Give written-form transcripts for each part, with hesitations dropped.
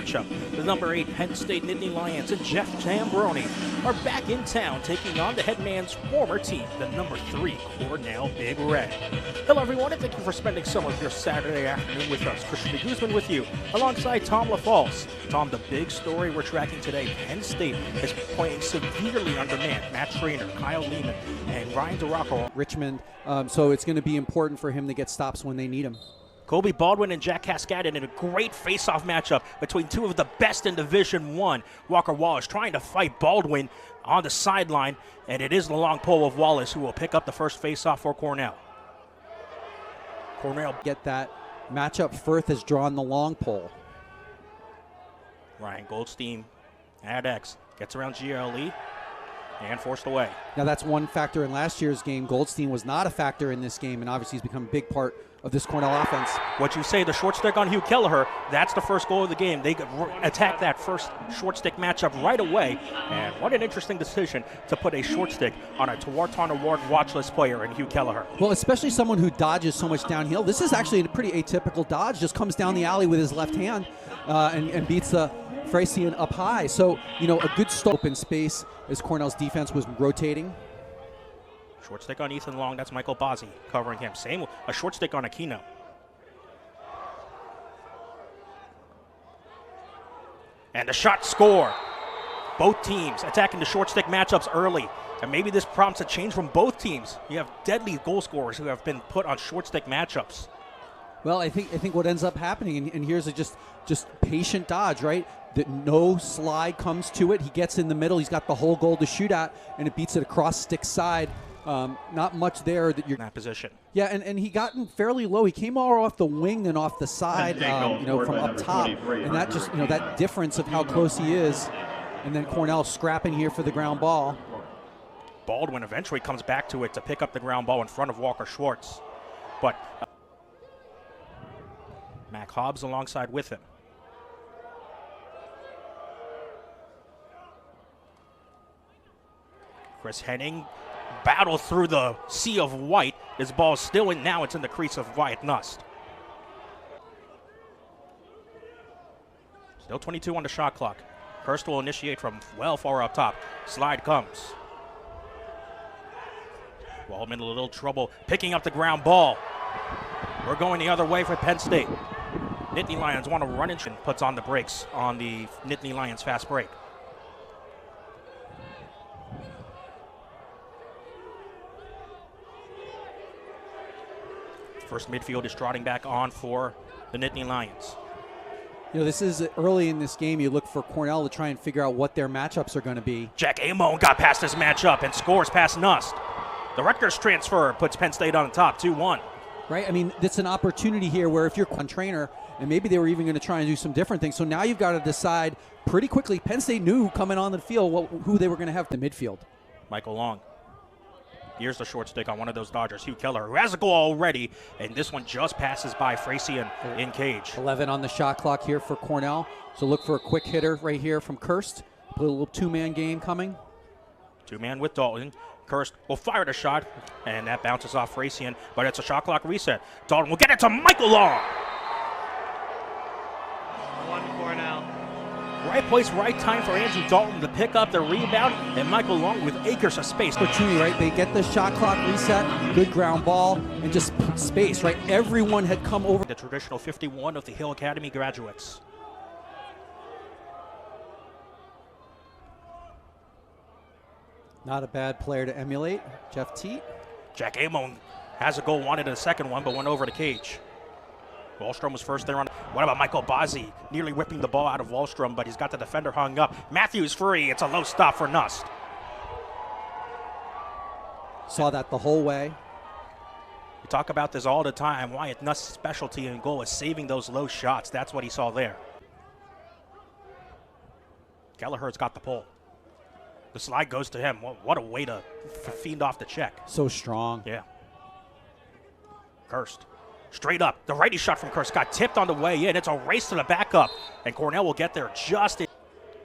matchup. The number 8 Penn State Nittany Lions and Jeff Zambroni are back in town taking on the head man's former team, the number 3 Cornell Big Red. Hello everyone, and thank you for spending some of your Saturday afternoon with us. Christian Guzman with you, alongside Tom LaFalce. Tom, the big story we're tracking today, Penn State is playing severely undermanned. Matt Trainer, Kyle Lehman, and Ryan DeRocco. Richmond, so it's going to be important for him to get stops when they need him. Kobe Baldwin and Jack Cascadin in a great face-off matchup between two of the best in Division I. Walker Wallace trying to fight Baldwin on the sideline, and it is the long pole of Wallace who will pick up the first face-off for Cornell. Cornell get that matchup. Firth has drawn the long pole. Ryan Goldstein at X gets around GLE and forced away. Now that's one factor in last year's game. Goldstein was not a factor in this game, and obviously he's become a big part of this Cornell offense. What you say, the short stick on Hugh Kelleher, that's the first goal of the game. They attack that first short stick matchup right away, and what an interesting decision to put a short stick on a Tewaaraton Award watch list player in Hugh Kelleher. Well, especially someone who dodges so much downhill. This is actually a pretty atypical dodge, just comes down the alley with his left hand and beats the Frasian up high. So, you know, a good stop in space as Cornell's defense was rotating. Short stick on Ethan Long, that's Michael Bozzi covering him. Same, a short stick on Aquino. And the shot score. Both teams attacking the short stick matchups early. And maybe this prompts a change from both teams. You have deadly goal scorers who have been put on short stick matchups. Well, I think what ends up happening, and here's a just patient dodge, right? That no slide comes to it. He gets in the middle. He's got the whole goal to shoot at, and it beats it across stick side. Not much there that you're in that position. Yeah, and he gotten fairly low. He came all off the wing and off the side, you know, from up top, and that just, you know, that difference of how close he is. And then Cornell scrapping here for the ground ball. Baldwin eventually comes back to it to pick up the ground ball in front of Walker Schwartz, but Mac Hobbs alongside with him. Chris Henning battle through the sea of white. His ball is still in, now it's in the crease of Wyatt Nust. Still 22 on the shot clock. Hurst will initiate from well far up top. Slide comes. Waldman in a little trouble picking up the ground ball. We're going the other way for Penn State. Nittany Lions want to run and puts on the brakes on the Nittany Lions fast break. First midfield is trotting back on for the Nittany Lions. You know, this is early in this game. You look for Cornell to try and figure out what their matchups are going to be. Jack Amon got past this matchup and scores past Nust. The Rutgers transfer puts Penn State on top, 2-1. Right, I mean, it's an opportunity here where if you're a trainer, and maybe they were even going to try and do some different things. So now you've got to decide pretty quickly. Penn State knew coming on the field who they were going to have to midfield. Michael Long. Here's the short stick on one of those Dodgers, Hugh Keller, who has a goal already, and this one just passes by Frasian in cage. 11 on the shot clock here for Cornell. So look for a quick hitter right here from Kirst. A little two-man game coming. Two-man with Dalton. Kirst will fire the shot, and that bounces off Frasian, but it's a shot clock reset. Dalton will get it to Michael Long. One Cornell. Right place, right time for Andrew Dalton to pick up the rebound, and Michael Long with acres of space. Opportunity, right? They get the shot clock reset, good ground ball, and just space, right? Everyone had come over. The traditional 51 of the Hill Academy graduates. Not a bad player to emulate, Jeff Teat. Jack Amon has a goal, wanted in the second one, but went over the cage. Wallstrom was first there on. What about Michael Bozzi? Nearly whipping the ball out of Wallstrom, but he's got the defender hung up. Matthews free. It's a low stop for Nust. Saw that the whole way. We talk about this all the time. Wyatt Nust's specialty in goal is saving those low shots. That's what he saw there. Kelleher's got the pole. The slide goes to him. What a way to fiend off the check. So strong. Yeah. Kirst. Straight up. The righty shot from Kirst got tipped on the way in. It's a race to the backup. And Cornell will get there just in.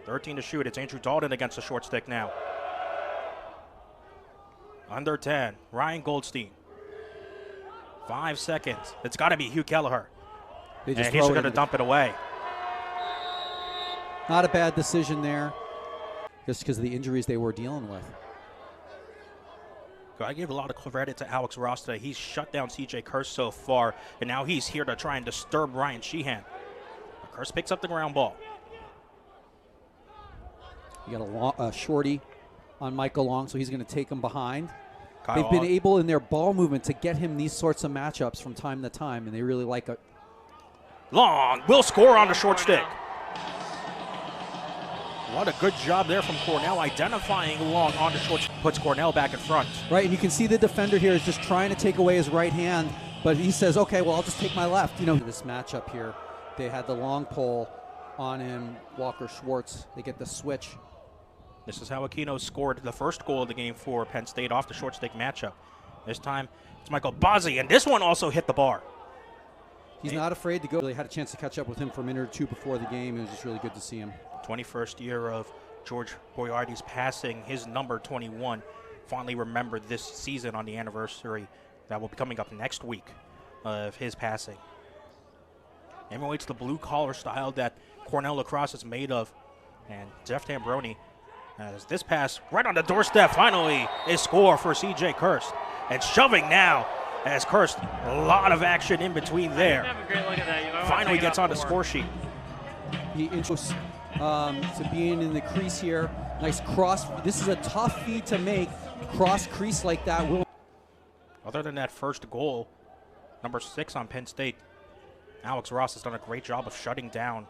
13 to shoot. It's Andrew Dalton against the short stick now. Under 10. Ryan Goldstein. 5 seconds. It's got to be Hugh Kelleher. And he's going to dump it away. Not a bad decision there, just because of the injuries they were dealing with. I give a lot of credit to Alex Ross today. He's shut down CJ Kurse so far, and now he's here to try and disturb Ryan Sheehan. Kurse picks up the ground ball. You got a shorty on Michael Long, so he's going to take him behind. Kyle They've been able in their ball movement to get him these sorts of matchups from time to time, and they really like it. Long will score on the short stick. What a good job there from Cornell identifying Long on the short, puts Cornell back in front. Right, and you can see the defender here is just trying to take away his right hand, but he says, okay, well, I'll just take my left. You know, this matchup here, they had the long pole on him, Walker Schwartz. They get the switch. This is how Aquino scored the first goal of the game for Penn State off the short stick matchup. This time, it's Michael Bazzi, and this one also hit the bar. He's not afraid to go. Really had a chance to catch up with him for a minute or two before the game. It was just really good to see him. 21st year of George Boyardi's passing, his number 21. Finally remembered this season on the anniversary that will be coming up next week of his passing. Emulates the blue-collar style that Cornell Lacrosse is made of. And Jeff Tambroni has this pass right on the doorstep. Finally, a score for CJ Kurse. And shoving now as Kurse, a lot of action in between there. Finally gets on the score sheet. He introduced to being in the crease here. Nice cross. This is a tough feed to make. Cross crease like that will. Other than that first goal, number 6 on Penn State, Alex Ross has done a great job of shutting down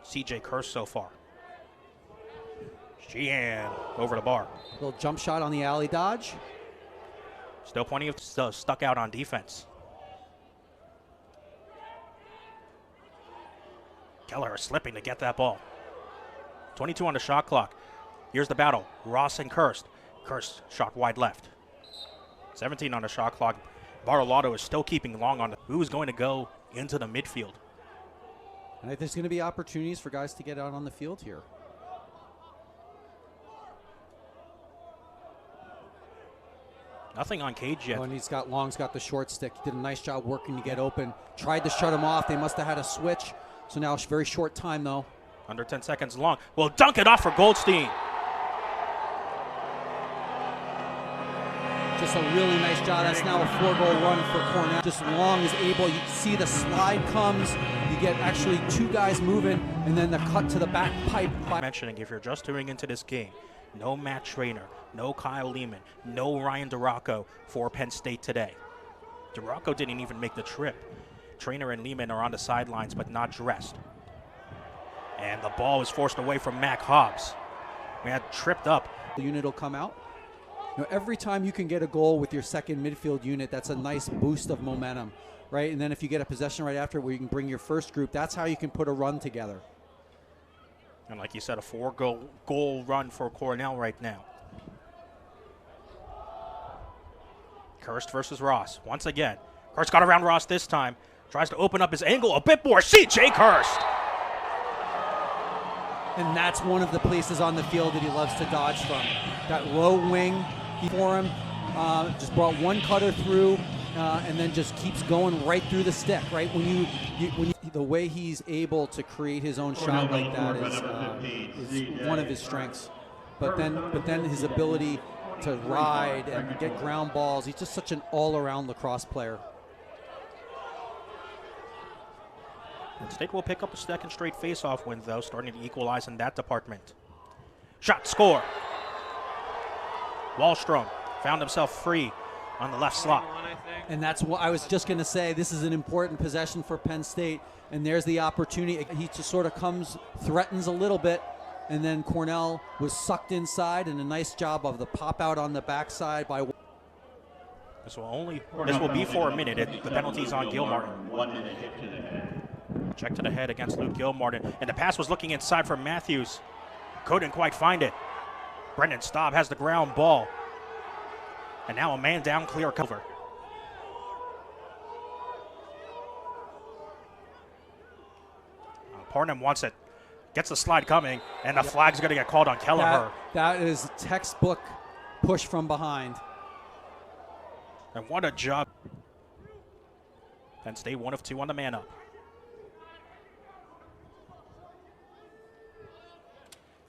CJ Kurse so far. Sheehan over the bar. Little jump shot on the alley dodge. Still plenty of stuck out on defense. Keller slipping to get that ball. 22 on the shot clock. Here's the battle. Ross and Kurse. Kurse shot wide left. 17 on the shot clock. Bartolotto is still keeping Long on. Who's going to go into the midfield? And I think there's going to be opportunities for guys to get out on the field here. Nothing on Cage yet. Oh, and Long's got the short stick. He did a nice job working to get open. Tried to shut him off. They must have had a switch. So now it's very short time, though. Under 10 seconds long. Will dunk it off for Goldstein. Just a really nice job. That's now a 4-goal run for Cornell. Just Long is able. You see the slide comes. You get actually 2 guys moving, and then the cut to the back pipe. Mentioning if you're just tuning into this game, no Matt Trainer, no Kyle Lehman, no Ryan DeRocco for Penn State today. DeRocco didn't even make the trip. Trainer and Lehman are on the sidelines but not dressed. And the ball is forced away from Mac Hobbs. We had tripped up. The unit will come out. You know, every time you can get a goal with your second midfield unit, that's a nice boost of momentum, right? And then if you get a possession right after where you can bring your first group, that's how you can put a run together. And like you said, a 4-goal run for Cornell right now. Kurse versus Ross. Once again, Kurse got around Ross this time. Tries to open up his angle a bit more. CJ Kurse. And that's one of the places on the field that he loves to dodge from. That low wing for him, just brought one cutter through, and then just keeps going right through the stick. Right when the way he's able to create his own shot like that is one of his strengths. But then his ability to ride and get ground balls. He's just such an all-around lacrosse player. Penn State will pick up a second straight face-off win, though, starting to equalize in that department. Shot, score. Wallstrom found himself free on the left slot. And that's what I was just going to say. This is an important possession for Penn State, and there's the opportunity. He just sort of threatens a little bit, and then Cornell was sucked inside, and a nice job of the pop out on the backside by. This will be for a minute. The penalty's on Gilmartin. 1 minute hit to the head. Check to the head against Luke Gilmartin. And the pass was looking inside for Matthews. Couldn't quite find it. Brendan Staub has the ground ball. And now a man down, clear cover. Parnham wants it. Gets the slide coming. And the flag's going to get called on Kelleher. That is textbook push from behind. And what a job. Penn State 1 of 2 on the man up.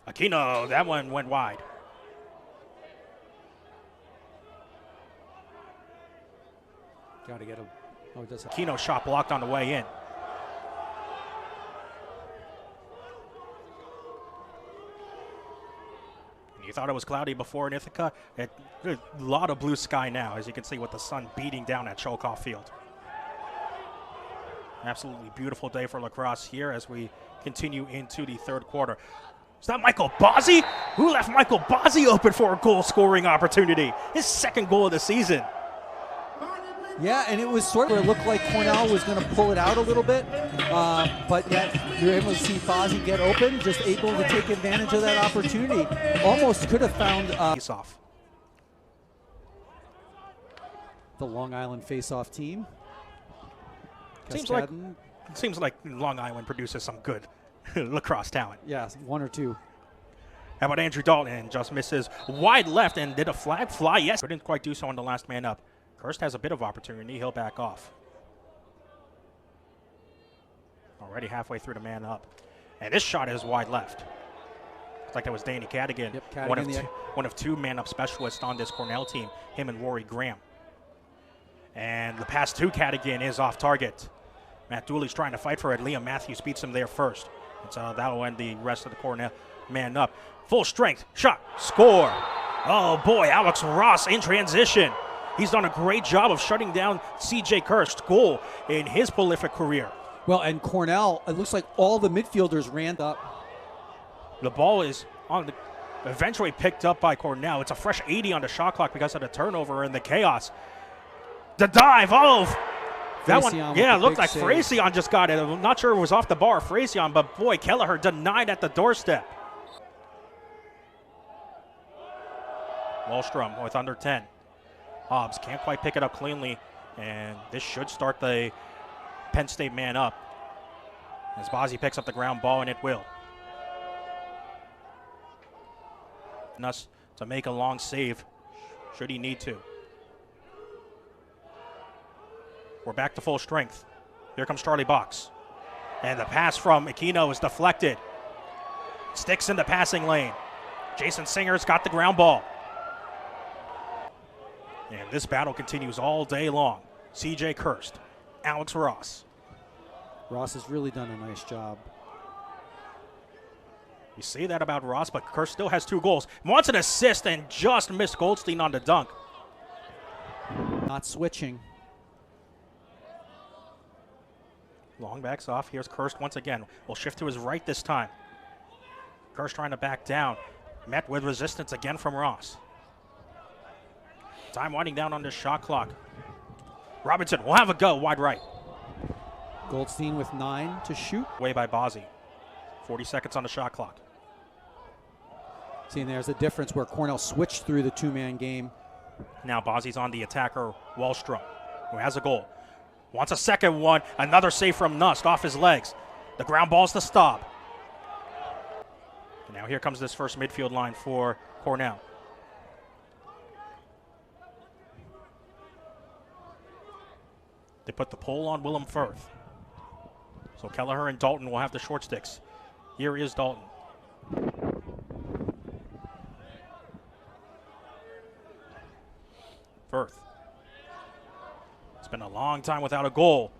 Aquino, that one went wide. Got to get him. Oh, it does. Aquino shot blocked on the way in. You thought it was cloudy before in Ithaca. A lot of blue sky now, as you can see with the sun beating down at Cholkoff Field. Absolutely beautiful day for lacrosse here as we continue into the third quarter. Is that Michael Bozzi? Who left Michael Bozzi open for a goal-scoring opportunity? His second goal of the season. Yeah, and it was sort of, it looked like Cornell was going to pull it out a little bit, but yet you're able to see Bozzi get open, just able to take advantage of that opportunity. Almost could have found Face-off. The Long Island face-off team. Seems like Long Island produces some good lacrosse talent. Yeah, one or two. How about Andrew Dalton? Just misses wide left, and did a flag fly? Yes, but didn't quite do so on the last man up. Kirst has a bit of opportunity. He'll back off. Already halfway through the man up. And this shot is wide left. Looks like that was Danny Cadigan. Yep, Cadigan, one of two man-up specialists on this Cornell team, him and Rory Graham. And the pass to Cadigan is off target. Matt Dooley's trying to fight for it. Liam Matthews beats him there first. And so that'll end the rest of the Cornell man up. Full strength, shot, score. Oh boy, Alex Ross in transition. He's done a great job of shutting down C.J. Kirst's goal in his prolific career. Well, and Cornell, it looks like all the midfielders ran up. The ball is eventually picked up by Cornell. It's a fresh 80 on the shot clock because of the turnover and the chaos. The dive, that one, yeah, it looked like Fracyon just got it. I'm not sure it was off the bar, Fracyon, but boy, Kelleher denied at the doorstep. Wallstrom with under 10. Hobbs can't quite pick it up cleanly, and this should start the Penn State man up as Bozzi picks up the ground ball, and it will. Nuss to make a long save, should he need to. We're back to full strength. Here comes Charlie Box. And the pass from Aquino is deflected. Sticks in the passing lane. Jason Singer's got the ground ball. And this battle continues all day long. C.J. Kirst, Alex Ross. Ross has really done a nice job. You say that about Ross, but Kirst still has 2 goals. Wants an assist and just missed Goldstein on the dunk. Not switching. Long backs off. Here's Kirst once again. Will shift to his right this time. Kirst trying to back down. Met with resistance again from Ross. Time winding down on this shot clock. Robinson will have a go wide right. Goldstein with 9 to shoot. Way by Bozzi. 40 seconds on the shot clock. See, and there's a difference where Cornell switched through the 2-man game. Now Bozzi's on the attacker, Wallstrom, who has a goal. Wants a second one. Another save from Nust off his legs. The ground ball's the stop. And now here comes this first midfield line for Cornell. They put the pull on Willem Firth. So Kelleher and Dalton will have the short sticks. Here is Dalton. Firth. It's been a long time without a goal.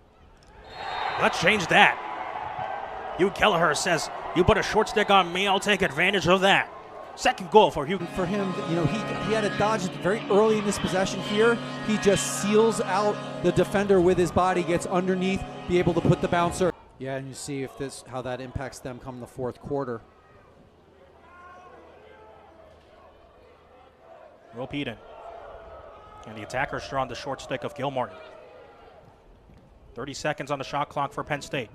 Let's change that. Hugh Kelleher says, you put a short stick on me, I'll take advantage of that. Second goal for Hugh. For him, you know, he had a dodge very early in this possession here. He just seals out the defender with his body, gets underneath, be able to put the bouncer. Yeah, and you see if how that impacts them come the fourth quarter. Will Peden. And the attacker's drawn the short stick of Gilmartin. 30 seconds on the shot clock for Penn State.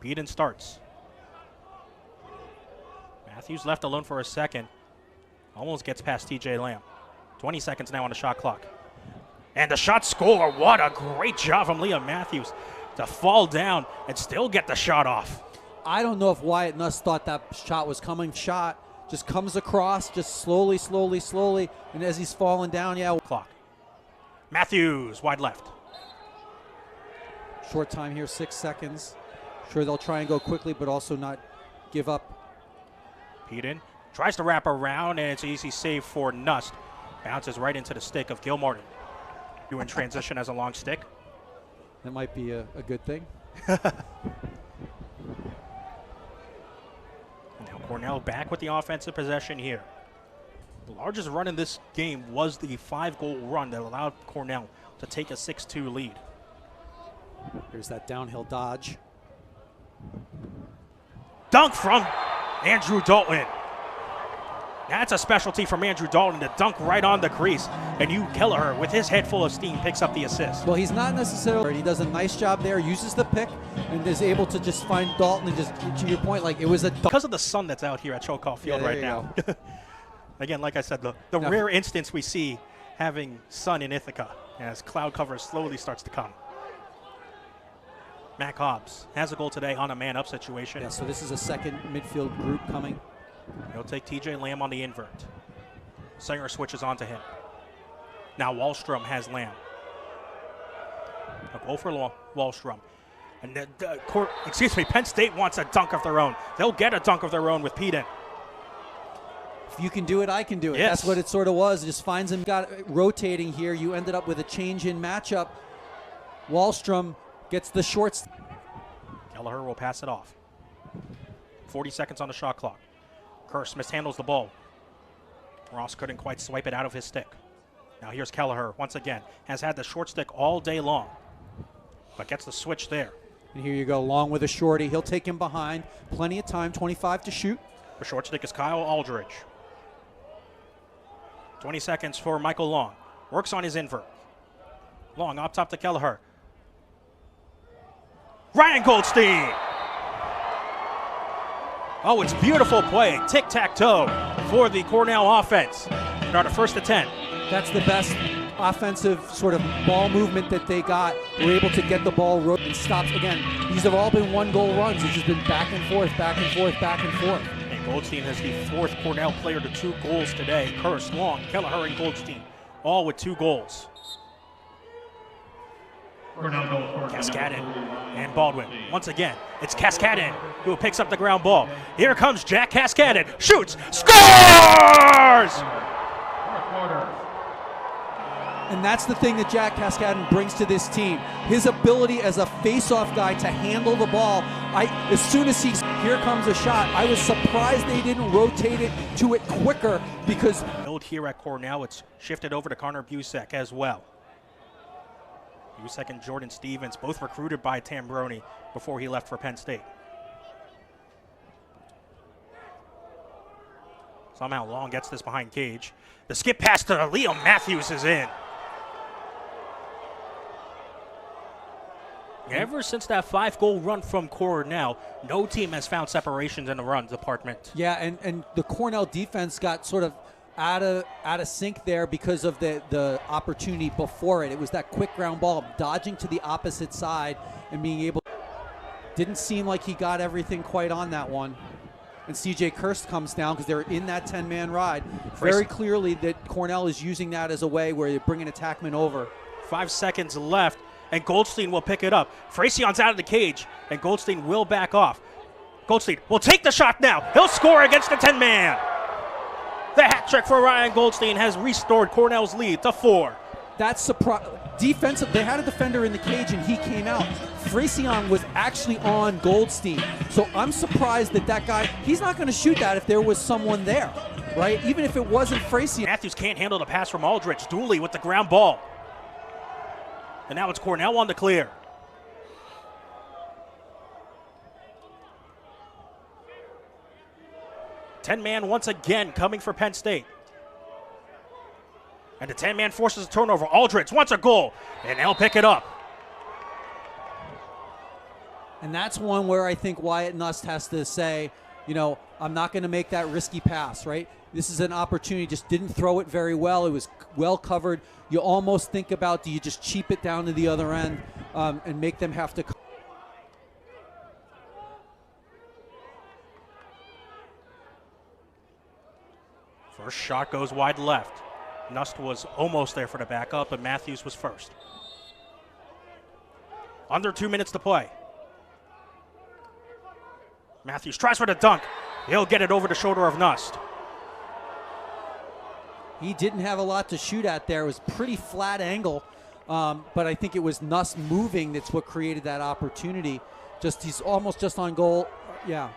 Peden starts. Matthews left alone for a second. Almost gets past TJ Lamb. 20 seconds now on the shot clock. And the shot score. What a great job from Liam Matthews to fall down and still get the shot off. I don't know if Wyatt Nuss thought that shot was coming. Shot just comes across, just slowly, slowly, slowly. And as he's falling down, yeah. Clock. Matthews, wide left. Short time here, 6 seconds. Sure, they'll try and go quickly, but also not give up. Peden Tries to wrap around, and it's an easy save for Nust. Bounces right into the stick of Gil Martin. Doing transition as a long stick. That might be a good thing. Now Cornell back with the offensive possession here. The largest run in this game was the 5-goal run that allowed Cornell to take a 6-2 lead. Here's that downhill dodge. Dunk from Andrew Dalton. That's a specialty from Andrew Dalton to dunk right on the crease. And Hugh Kelleher, with his head full of steam, picks up the assist. Well, he's not necessarily. He does a nice job there, uses the pick, and is able to just find Dalton and just, to your point, like it was a. Because of the sun that's out here at Choctaw Field right now. Again, like I said, the rare instance we see having sun in Ithaca as cloud cover slowly starts to come. Mac Hobbs has a goal today on a man-up situation. Yeah, so this is a second midfield group coming. He'll take TJ Lamb on the invert. Singer switches on to him. Now Wallstrom has Lamb. A goal for Wallstrom. And Penn State wants a dunk of their own. They'll get a dunk of their own with Peden. If you can do it, I can do it. Yes. That's what it sort of was. It just finds him rotating here. You ended up with a change in matchup. Wallstrom gets the shorts. Kelleher will pass it off. 40 seconds on the shot clock. Kerr mishandles the ball. Ross couldn't quite swipe it out of his stick. Now here's Kelleher once again. Has had the short stick all day long, but gets the switch there. And here you go, Long with a shorty. He'll take him behind. Plenty of time, 25 to shoot. The short stick is Kyle Aldridge. 20 seconds for Michael Long. Works on his invert. Long up top to Kelleher. Ryan Goldstein. Oh, it's beautiful play. Tic-tac-toe for the Cornell offense. Start a 1st and 10. That's the best offensive sort of ball movement that they got. They were able to get the ball and stops. Again, these have all been 1-goal runs. It's just been back and forth, back and forth, back and forth. And Goldstein has the 4th Cornell player to 2 goals today. Kurst, Long, Kelleher, and Goldstein, all with 2 goals. Cascadin and Baldwin. Once again, it's Cascadin who picks up the ground ball. Here comes Jack Cascadin. Shoots. Scores! And that's the thing that Jack Cascadin brings to this team. His ability as a face-off guy to handle the ball. As soon as here comes a shot, I was surprised they didn't rotate it to it quicker because here at Cornell, it's shifted over to Connor Busek as well. Busek and Jordan Stevens, both recruited by Tambroni before he left for Penn State. Somehow Long gets this behind cage. The skip pass to Liam Matthews is in. Ever since that 5-goal run from Cornell, no team has found separations in the run department. Yeah, and the Cornell defense got sort of out of sync there because of the opportunity before it. It was that quick ground ball, dodging to the opposite side and being able. Didn't seem like he got everything quite on that one. And CJ Kirst comes down because they're in that 10-man ride. Very clearly that Cornell is using that as a way where they're bringing attackmen over. 5 seconds left, and Goldstein will pick it up. Fracion's out of the cage, and Goldstein will back off. Goldstein will take the shot now. He'll score against the 10-man. The hat trick for Ryan Goldstein has restored Cornell's lead to 4. That's surprise. Defensive, they had a defender in the cage and he came out. Fracion was actually on Goldstein. So I'm surprised that guy, he's not going to shoot that if there was someone there, right? Even if it wasn't Fracion. Matthews can't handle the pass from Aldridge. Dooley with the ground ball. And now it's Cornell on the clear. Ten-man once again coming for Penn State. And the 10-man forces a turnover. Aldridge wants a goal, and they'll pick it up. And that's one where I think Wyatt Nust has to say, you know, I'm not going to make that risky pass, right? This is an opportunity. Just didn't throw it very well. It was well covered. You almost think about, do you just cheap it down to the other end and make them have to. First shot goes wide left. Nust was almost there for the backup, but Matthews was first. Under 2 minutes to play. Matthews tries for the dunk. He'll get it over the shoulder of Nust. He didn't have a lot to shoot at there. It was pretty flat angle, but I think it was Nuss moving that's what created that opportunity. He's almost just on goal. Yeah.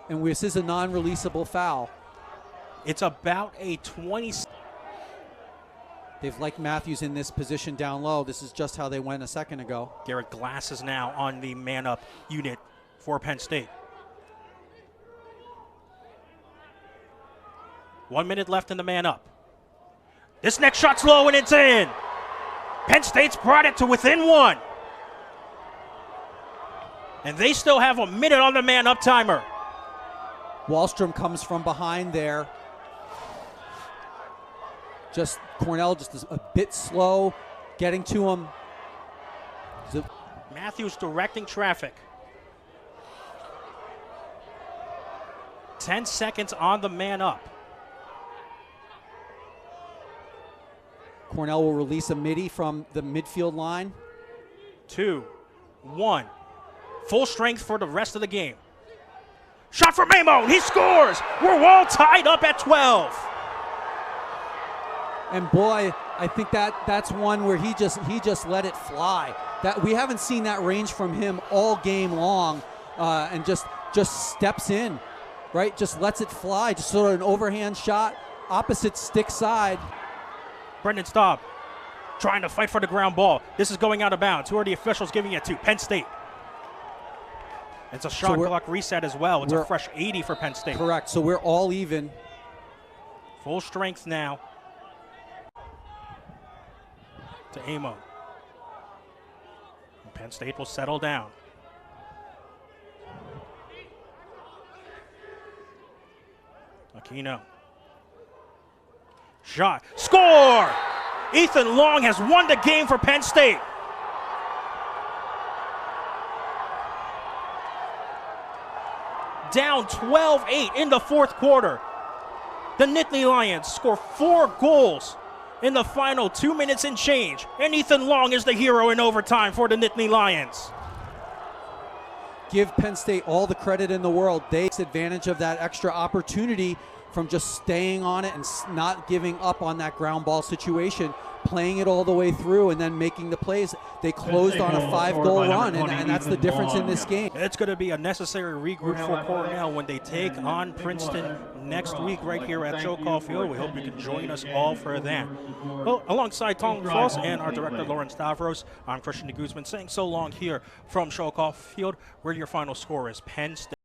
And this is a non-releasable foul. It's about a 20. They've liked Matthews in this position down low. This is just how they went a second ago. Garrett Glass is now on the man-up unit for Penn State. 1 minute left in the man-up. This next shot's low and it's in. Penn State's brought it to within one. And they still have a minute on the man-up timer. Wallstrom comes from behind there. Cornell just is a bit slow getting to him. Matthews directing traffic. 10 seconds on the man-up. Cornell will release a midi from the midfield line. 2, 1. Full strength for the rest of the game. Shot for Mamone. He scores. We're all tied up at 12. And boy, I think that's one where he just let it fly. That we haven't seen that range from him all game long, and just steps in, right? Just lets it fly. Just sort of an overhand shot, opposite stick side. Brendan Staub trying to fight for the ground ball. This is going out of bounds. Who are the officials giving it to? Penn State. It's a shot clock reset as well. It's a fresh 80 for Penn State. Correct. So we're all even. Full strength now. To Amo. And Penn State will settle down. Aquino. Shot. Score! Ethan Long has won the game for Penn State. Down 12-8 in the fourth quarter. The Nittany Lions score 4 goals in the final 2 minutes and change. And Ethan Long is the hero in overtime for the Nittany Lions. Give Penn State all the credit in the world. They take advantage of that extra opportunity from just staying on it and not giving up on that ground ball situation, playing it all the way through and then making the plays. They closed on a 5-goal run, and that's the difference in this game. It's going to be a necessary regroup for Cornell when they take on Princeton next week right here at Shokal Field. We hope you can join us all for that. Well, alongside Tom Foss and our director, Lauren Stavros, I'm Christian de Guzman saying so long here from Shokal Field, where your final score is Penn State.